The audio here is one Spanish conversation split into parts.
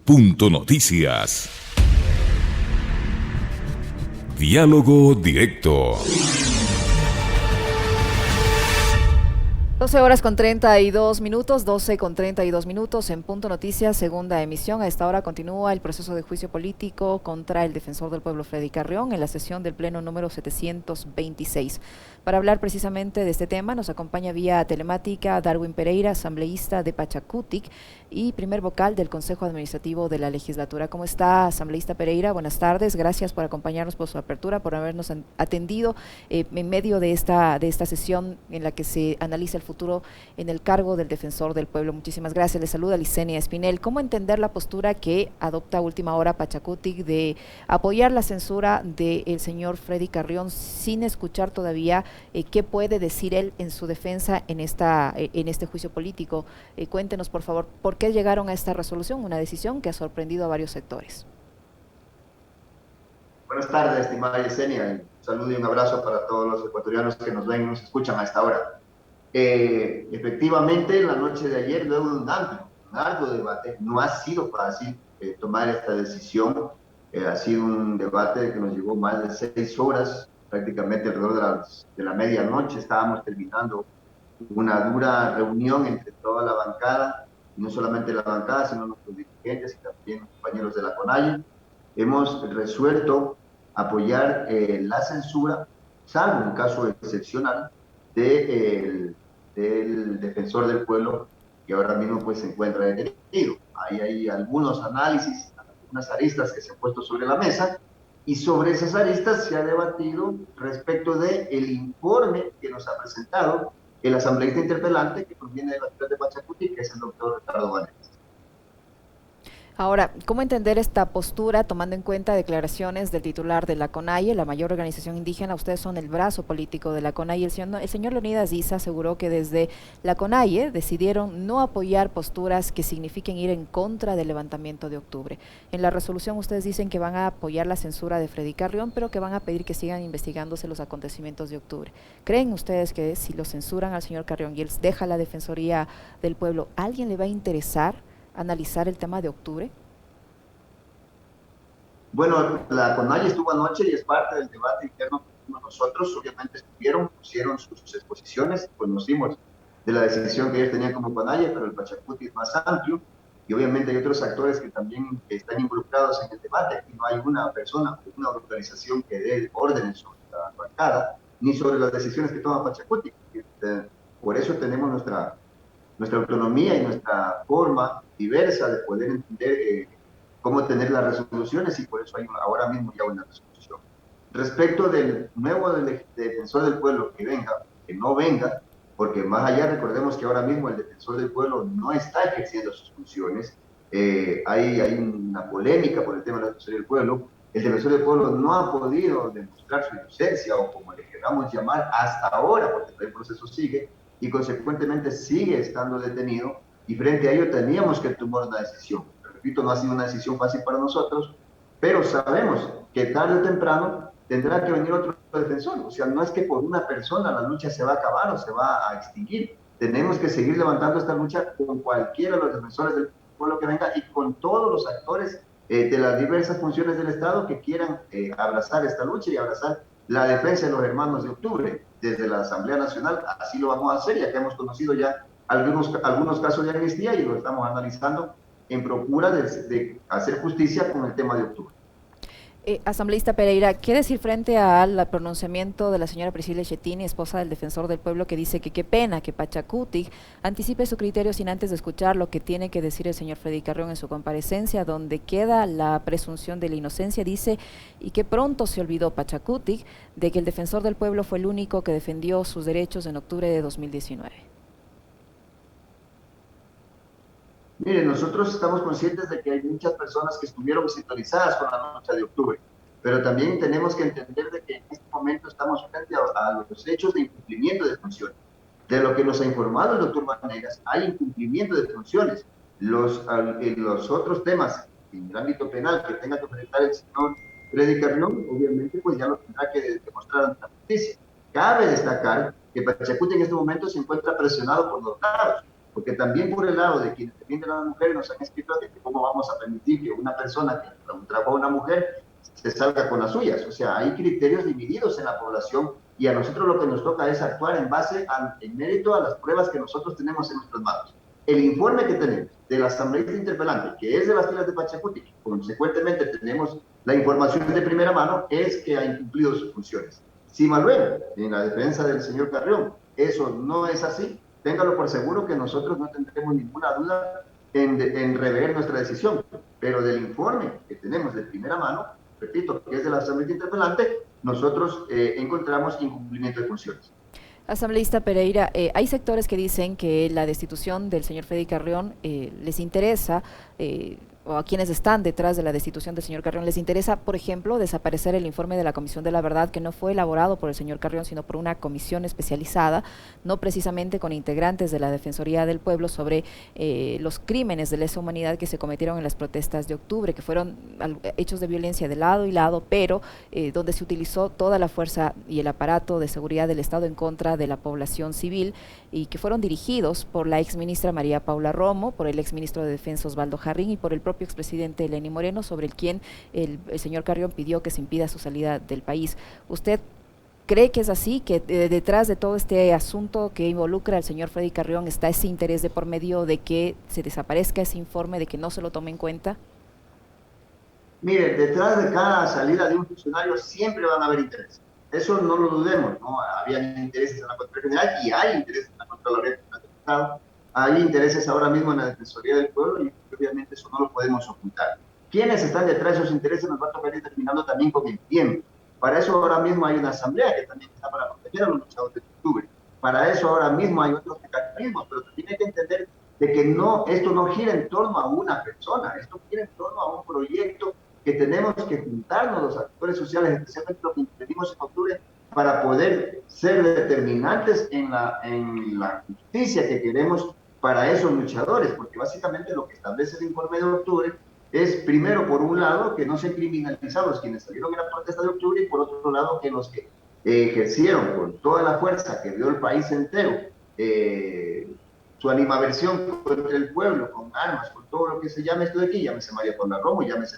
Punto Noticias. Diálogo directo. 12 horas con 32 minutos, 12 con 32 minutos en Punto Noticias, segunda emisión. A esta hora continúa el proceso de juicio político contra el defensor del pueblo Freddy Carrión en la sesión del pleno número 726. Para hablar precisamente de este tema nos acompaña vía telemática Darwin Pereira, asambleísta de Pachacutic y primer vocal del Consejo Administrativo de la Legislatura. ¿Cómo está, asambleísta Pereira? Buenas tardes, gracias por acompañarnos, por su apertura, por habernos atendido en medio de esta sesión en la que se analiza el futuro en el cargo del defensor del pueblo. Muchísimas gracias. Le saluda Licenia Espinel. ¿Cómo entender la postura que adopta a última hora Pachacutic de apoyar la censura del señor Freddy Carrión sin escuchar todavía qué puede decir él en su defensa en este juicio político? Cuéntenos, por favor, ¿por qué llegaron a esta resolución? Una decisión que ha sorprendido a varios sectores. Buenas tardes, estimada Yesenia. Un saludo y un abrazo para todos los ecuatorianos que nos ven y nos escuchan a esta hora. Efectivamente, en la noche de ayer, luego de un arduo debate, no ha sido fácil tomar esta decisión. Ha sido un debate que nos llevó más de 6 horas, prácticamente alrededor de la medianoche. Estábamos terminando una dura reunión entre toda la bancada, y no solamente la bancada, sino nuestros dirigentes y también compañeros de la CONAIE. Hemos resuelto apoyar la censura, salvo un caso excepcional del defensor del pueblo, que ahora mismo pues se encuentra detenido. Ahí hay algunos análisis, algunas aristas que se han puesto sobre la mesa, y sobre esas aristas se ha debatido respecto del informe que nos ha presentado el asambleísta interpelante, que proviene de la ciudad de Pachacutic, que es el doctor Ricardo Vanegas. Ahora, ¿cómo entender esta postura tomando en cuenta declaraciones del titular de la CONAIE, la mayor organización indígena? Ustedes son el brazo político de la CONAIE. El señor Leonidas Diza aseguró que desde la CONAIE decidieron no apoyar posturas que signifiquen ir en contra del levantamiento de octubre. En la resolución ustedes dicen que van a apoyar la censura de Freddy Carrión, pero que van a pedir que sigan investigándose los acontecimientos de octubre. ¿Creen ustedes que si lo censuran al señor Carrión y él deja la Defensoría del Pueblo, ¿a alguien le va a interesar analizar el tema de octubre? Bueno, la CONAIE estuvo anoche y es parte del debate interno que tuvimos nosotros. Obviamente pusieron sus exposiciones, conocimos de la decisión que ellos tenían como CONAIE, pero el Pachacuti es más amplio y obviamente hay otros actores que también están involucrados en el debate. Aquí no hay una persona, una organización que dé órdenes sobre la bancada ni sobre las decisiones que toma Pachacuti. Por eso tenemos nuestra autonomía y nuestra forma diversa de poder entender cómo tener las resoluciones, y por eso hay ahora mismo ya una resolución. Respecto del nuevo defensor del pueblo que venga, que no venga, porque más allá recordemos que ahora mismo el defensor del pueblo no está ejerciendo sus funciones. Hay una polémica por el tema del defensor del pueblo. El defensor del pueblo no ha podido demostrar su inocencia, o como le queramos llamar, hasta ahora, porque el proceso sigue, y consecuentemente sigue estando detenido, y frente a ello teníamos que tomar una decisión. Repito, no ha sido una decisión fácil para nosotros, pero sabemos que tarde o temprano tendrá que venir otro defensor. O sea, no es que por una persona la lucha se va a acabar o se va a extinguir. Tenemos que seguir levantando esta lucha con cualquiera de los defensores del pueblo que venga y con todos los actores de las diversas funciones del Estado que quieran abrazar esta lucha y abrazar la defensa de los hermanos de octubre. Desde la Asamblea Nacional así lo vamos a hacer, ya que hemos conocido ya algunos casos de amnistía y lo estamos analizando en procura de hacer justicia con el tema de octubre. Asambleísta Pereira, ¿qué decir frente al pronunciamiento de la señora Priscila Schettini, esposa del defensor del pueblo, que dice que qué pena que Pachacutic anticipe su criterio sin antes de escuchar lo que tiene que decir el señor Freddy Carrión en su comparecencia, donde queda la presunción de la inocencia? Dice, y que pronto se olvidó Pachacutic de que el defensor del pueblo fue el único que defendió sus derechos en octubre de 2019. Miren, nosotros estamos conscientes de que hay muchas personas que estuvieron sintonizadas con la noche de octubre, pero también tenemos que entender de que en este momento estamos frente a los hechos de incumplimiento de funciones. De lo que nos ha informado el doctor Vanegas, hay incumplimiento de funciones. Los otros temas en el ámbito penal que tenga que presentar el señor Freddy Carrión, obviamente pues ya lo tendrá que demostrar ante la justicia. Cabe destacar que Pachacuti en este momento se encuentra presionado por los lados. porque también por el lado de quienes defienden a la mujer nos han escrito de que cómo vamos a permitir que una persona que trabajó a una mujer se salga con las suyas. O sea, hay criterios divididos en la población y a nosotros lo que nos toca es actuar en base en mérito a las pruebas que nosotros tenemos en nuestras manos. El informe que tenemos del asambleísta interpelante, que es de las filas de Pachacuti, consecuentemente tenemos la información de primera mano, es que ha incumplido sus funciones. Si Manuel, en la defensa del señor Carrión, eso no es así, téngalo por seguro que nosotros no tendremos ninguna duda en rever nuestra decisión. Pero del informe que tenemos de primera mano, repito, que es de la asambleísta interpelante, nosotros encontramos incumplimiento de funciones. Asambleísta Pereira, hay sectores que dicen que la destitución del señor Freddy Carrión les interesa, o a quienes están detrás de la destitución del señor Carrión, les interesa, por ejemplo, desaparecer el informe de la Comisión de la Verdad, que no fue elaborado por el señor Carrión, sino por una comisión especializada, no precisamente con integrantes de la Defensoría del Pueblo, sobre los crímenes de lesa humanidad que se cometieron en las protestas de octubre, que fueron hechos de violencia de lado y lado, pero donde se utilizó toda la fuerza y el aparato de seguridad del Estado en contra de la población civil, y que fueron dirigidos por la exministra María Paula Romo, por el exministro de Defensa Osvaldo Jarrín y por el propio expresidente Lenín Moreno, sobre el quien el señor Carrión pidió que se impida su salida del país. ¿Usted cree que es así, que detrás de todo este asunto que involucra al señor Freddy Carrión está ese interés de por medio de que se desaparezca ese informe, de que no se lo tome en cuenta? Mire, detrás de cada salida de un funcionario siempre van a haber intereses. Eso no lo dudemos, ¿no? Había intereses en la Contraloría General y hay intereses en la Contraloría General del Estado. Hay intereses ahora mismo en la Defensoría del Pueblo y obviamente eso no lo podemos ocultar. ¿Quiénes están detrás de esos intereses? Nos va a tocar ir determinando también con el tiempo. Para eso ahora mismo hay una asamblea que también está para proteger a los luchadores de octubre. Para eso ahora mismo hay otros mecanismos, pero tiene que entender de que no, esto no gira en torno a una persona, esto gira en torno a un proyecto que tenemos que juntarnos los actores sociales, especialmente los que intervenimos en octubre, para poder ser determinantes en la justicia que queremos para esos luchadores, porque básicamente lo que establece el informe de octubre es, primero, por un lado, que no se criminalizaron los quienes salieron en la protesta de octubre, y por otro lado, que los que ejercieron con toda la fuerza que dio el país entero su animaversión contra el pueblo, con armas, con todo lo que se llame esto de aquí, llámese María Paula Romo, llámese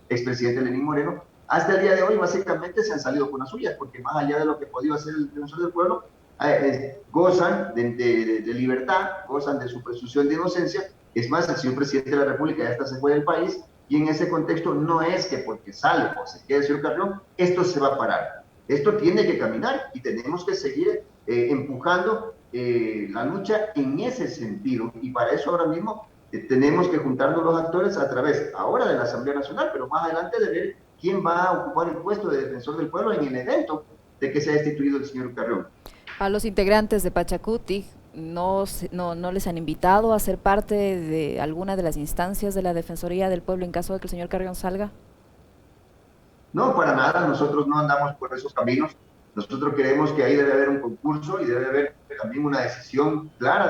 expresidente Lenín Moreno, hasta el día de hoy básicamente se han salido con las suyas, porque más allá de lo que podía hacer el defensor del pueblo, gozan de libertad, gozan de su presunción de inocencia. Es más, el señor presidente de la República ya hasta se fue del país, y en ese contexto no es que porque sale o se quede el señor Carrión, esto se va a parar. Esto tiene que caminar y tenemos que seguir empujando la lucha en ese sentido, y para eso ahora mismo tenemos que juntarnos los actores a través ahora de la Asamblea Nacional, pero más adelante de ver quién va a ocupar el puesto de defensor del pueblo en el evento de que sea destituido el señor Carrión. A los integrantes de Pachacuti no les han invitado a ser parte de alguna de las instancias de la Defensoría del Pueblo en caso de que el señor Carrión salga. No, para nada, nosotros no andamos por esos caminos. Nosotros creemos que ahí debe haber un concurso y debe haber también una decisión clara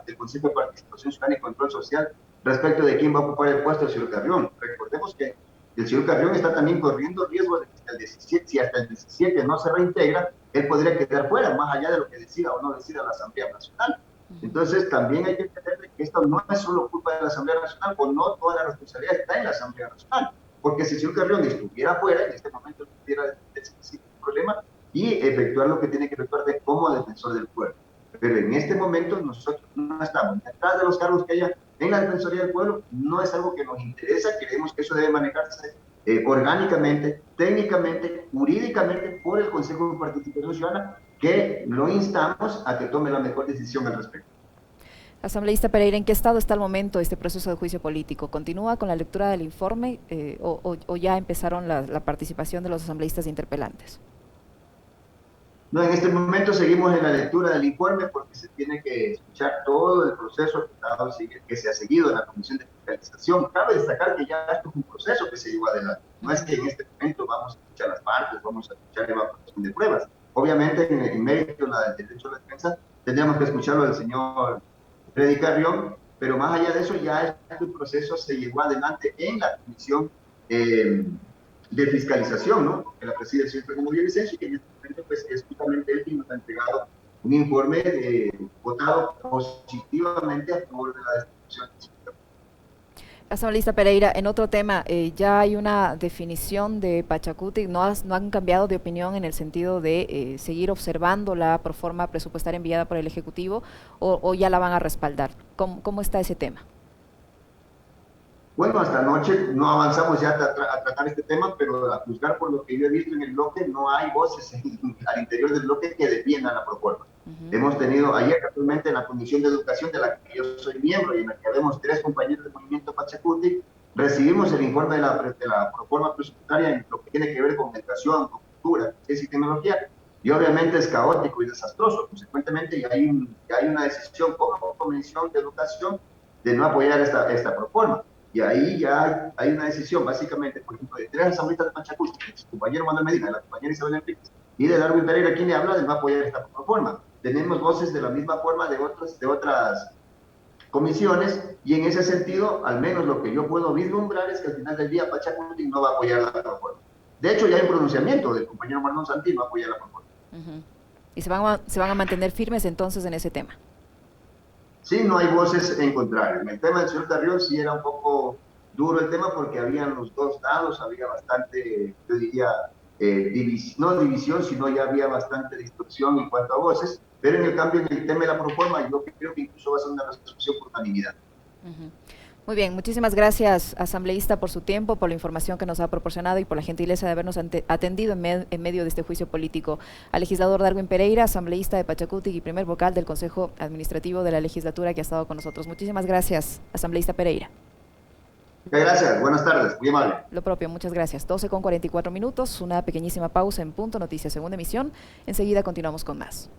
del Consejo de Participación Ciudadana y Control Social respecto de quién va a ocupar el puesto del señor Carrión. Recordemos que el señor Carrión está también corriendo riesgo de que hasta el 17, si hasta el 17 no se reintegra, él podría quedar fuera, más allá de lo que decida o no decida la Asamblea Nacional. Entonces también hay que entender que esto no es solo culpa de la Asamblea Nacional, o no toda la responsabilidad está en la Asamblea Nacional. Porque si el señor Carrión estuviera fuera, en este momento pudiera sin problema y efectuar lo que tiene que efectuar como defensor del pueblo. Pero en este momento nosotros no estamos detrás de los cargos que haya en la Defensoría del Pueblo, no es algo que nos interesa, creemos que eso debe manejarse orgánicamente, técnicamente, jurídicamente por el Consejo de Participación Ciudadana, que lo instamos a que tome la mejor decisión al respecto. Asambleísta Pereira, ¿en qué estado está al momento este proceso de juicio político? ¿Continúa con la lectura del informe o ya empezaron la participación de los asambleístas interpelantes? No, en este momento seguimos en la lectura del informe porque se tiene que escuchar todo el proceso que se ha seguido en la Comisión de Fiscalización. Cabe destacar que ya esto es un proceso que se llevó adelante. No es que en este momento vamos a escuchar las partes, vamos a escuchar evaluación de pruebas. Obviamente, en mérito del derecho a la defensa, tendríamos que escucharlo del señor Freddy Carrión, pero más allá de eso, ya este proceso se llevó adelante en la Comisión de Fiscalización, ¿no? Que la preside el señor Fernando Villavicencio, y que en este momento pues, es justamente él quien nos ha entregado un informe votado positivamente a favor de la destitución. Asambleísta Pereira, en otro tema, ya hay una definición de Pachacuti, no han cambiado de opinión en el sentido de seguir observando la proforma presupuestaria enviada por el Ejecutivo o ya la van a respaldar. ¿Cómo está ese tema? Bueno, hasta anoche no avanzamos ya a tratar este tema, pero a juzgar por lo que yo he visto en el bloque, no hay voces al interior del bloque que defiendan la propuesta. Hemos tenido ayer actualmente en la Comisión de Educación, de la que yo soy miembro y en la que vemos 3 compañeros del movimiento Pachacuti, recibimos el informe de la proforma presupuestaria en lo que tiene que ver con educación, con cultura, ciencia y tecnología, y obviamente es caótico y desastroso. Consecuentemente, ya hay una decisión como Comisión de Educación de no apoyar esta proforma. Y ahí ya hay una decisión, básicamente, por ejemplo, de 3 asambleístas de Pachacuti, el compañero Manuel Medina, la compañera Isabel Enríquez, y de Darwin Pereira, quien le habla de no apoyar esta proforma. Tenemos voces de la misma forma de otras comisiones, y en ese sentido, al menos lo que yo puedo vislumbrar es que al final del día Pachacuti no va a apoyar la proforma. De hecho, ya hay un pronunciamiento del compañero Marlon Santín, no apoya la proforma. ¿Y se van a mantener firmes entonces en ese tema? Sí, no hay voces en contrario. En el tema del señor Carrión sí era un poco duro el tema porque habían los dos lados, había bastante, yo diría, no división, sino ya había bastante distorsión en cuanto a voces, pero en el cambio, en el tema de la proforma, yo creo que incluso va a ser una resolución por unanimidad. Muy bien, muchísimas gracias, asambleísta, por su tiempo, por la información que nos ha proporcionado y por la gentileza de habernos atendido en medio de este juicio político. Al legislador Darwin Pereira, asambleísta de Pachacuti y primer vocal del Consejo Administrativo de la Legislatura, que ha estado con nosotros. Muchísimas gracias, asambleísta Pereira. Muchas gracias, buenas tardes, muy amable. Lo propio, muchas gracias. 12:44, una pequeñísima pausa en Punto Noticias, segunda emisión. Enseguida continuamos con más.